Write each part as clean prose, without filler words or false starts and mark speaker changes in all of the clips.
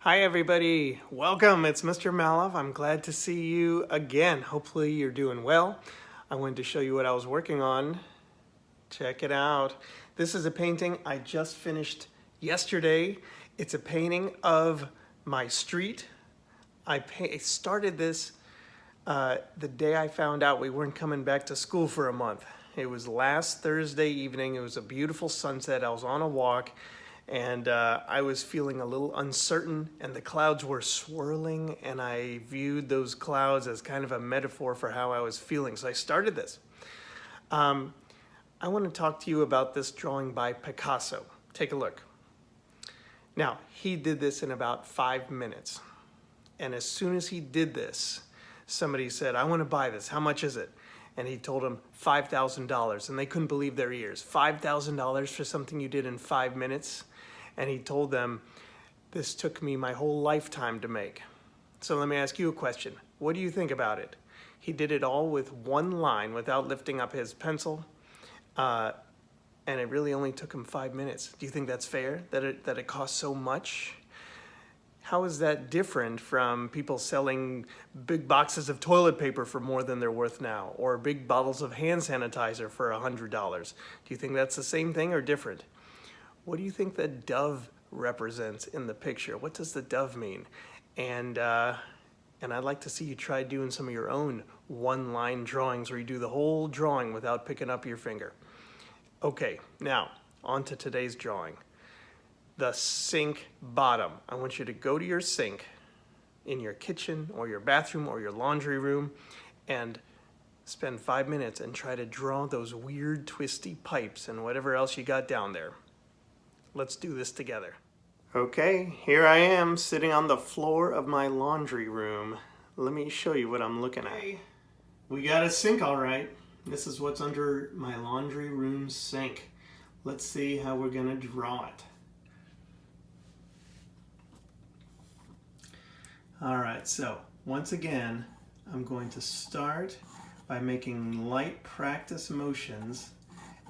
Speaker 1: Hi everybody, welcome. It's Mr. Malov. I'm glad to see you again. Hopefully you're doing well. I wanted to show you what I was working on. Check it out. This is a painting I just finished yesterday. It's a painting of my street. I started this the day I found out we weren't coming back to school for a month. It was last Thursday evening. It was a beautiful sunset. I was on a walk and I was feeling a little uncertain, and the clouds were swirling, and I viewed those clouds as kind of a metaphor for how I was feeling. So I started this. I want to talk to you about this drawing by Picasso. Take a look. Now, he did this in about 5 minutes. And as soon as he did this, somebody said, I want to buy this. How much is it? And he told them $5,000, and they couldn't believe their ears. $5,000 for something you did in 5 minutes? And he told them, this took me my whole lifetime to make. So let me ask you a question. What do you think about it? He did it all with one line without lifting up his pencil, and it really only took him 5 minutes. Do you think that's fair, that it costs so much? How is that different from people selling big boxes of toilet paper for more than they're worth now, or big bottles of hand sanitizer for $100? Do you think that's the same thing or different? What do you think the dove represents in the picture? What does the dove mean? And I'd like to see you try doing some of your own one-line drawings where you do the whole drawing without picking up your finger. Okay, now on to today's drawing. The sink bottom. I want you to go to your sink in your kitchen or your bathroom or your laundry room and spend 5 minutes and try to draw those weird twisty pipes and whatever else you got down there. Let's do this together. Okay, here I am sitting on the floor of my laundry room. Let me show you what I'm looking at. We got a sink, all right. This is what's under my laundry room sink. Let's see how we're gonna draw it. All right, so once again, I'm going to start by making light practice motions,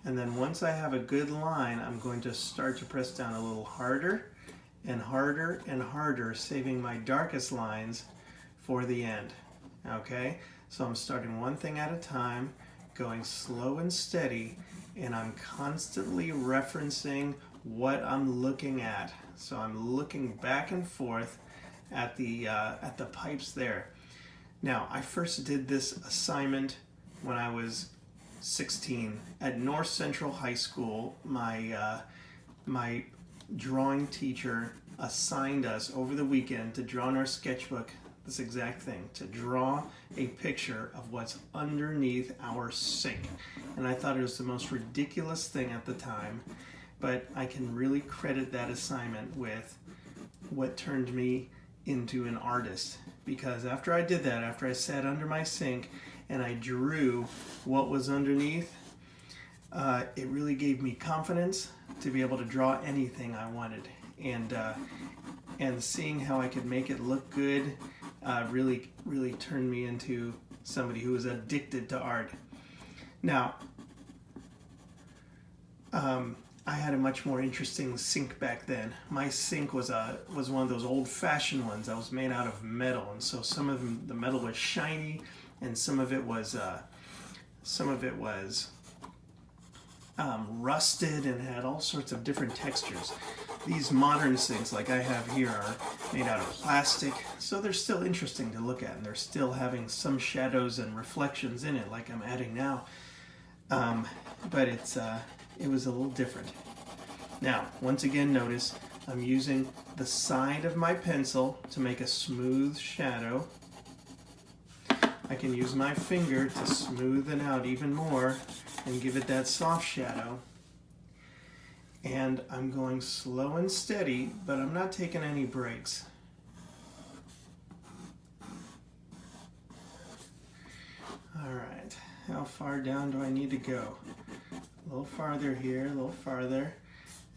Speaker 1: and then once I have a good line, I'm going to start to press down a little harder and harder and harder, saving my darkest lines for the end, okay? So I'm starting one thing at a time, going slow and steady, and I'm constantly referencing what I'm looking at. So I'm looking back and forth at the pipes there. Now, I first did this assignment when I was 16 at North Central High School. My drawing teacher assigned us over the weekend to draw in our sketchbook this exact thing, to draw a picture of what's underneath our sink. And I thought it was the most ridiculous thing at the time, but I can really credit that assignment with what turned me into an artist, because after I did that, after I sat under my sink and I drew what was underneath, it really gave me confidence to be able to draw anything I wanted, and seeing how I could make it look good really turned me into somebody who was addicted to art. Now, I had a much more interesting sink back then. My sink was one of those old-fashioned ones that was made out of metal, and so some of them, the metal was shiny, and some of it was rusted and had all sorts of different textures. These modern sinks, like I have here, are made out of plastic, so they're still interesting to look at, and they're still having some shadows and reflections in it, like I'm adding now. But it was a little different. Now, once again, notice I'm using the side of my pencil to make a smooth shadow. I can use my finger to smooth it out even more and give it that soft shadow. And I'm going slow and steady, but I'm not taking any breaks. All right, how far down do I need to go? A little farther here, a little farther,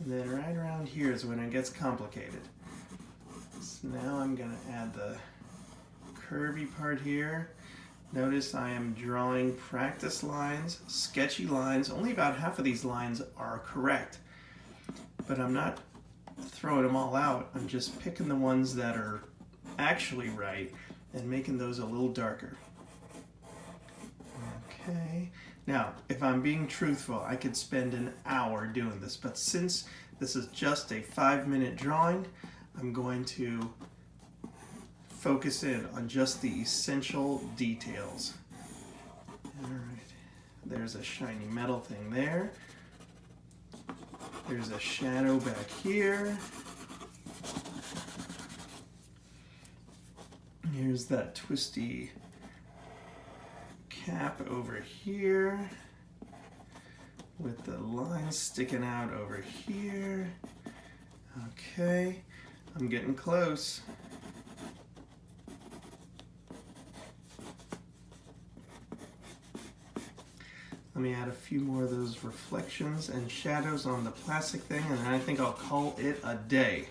Speaker 1: and then right around here is when it gets complicated. So now I'm going to add the curvy part here. Notice I am drawing practice lines, sketchy lines. Only about half of these lines are correct, but I'm not throwing them all out. I'm just picking the ones that are actually right and making those a little darker. Okay. Now, if I'm being truthful, I could spend an hour doing this, but since this is just a 5-minute drawing, I'm going to focus in on just the essential details. All right. There's a shiny metal thing there. There's a shadow back here. Here's that twisty cap over here with the lines sticking out over here. Okay, I'm getting close. Let me add a few more of those reflections and shadows on the plastic thing, and then I think I'll call it a day.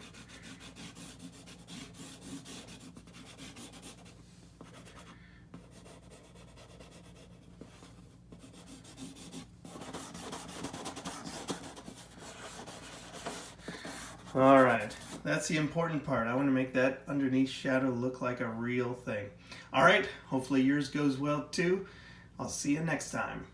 Speaker 1: All right, that's the important part. I want to make that underneath shadow look like a real thing. All right, hopefully yours goes well too. I'll see you next time.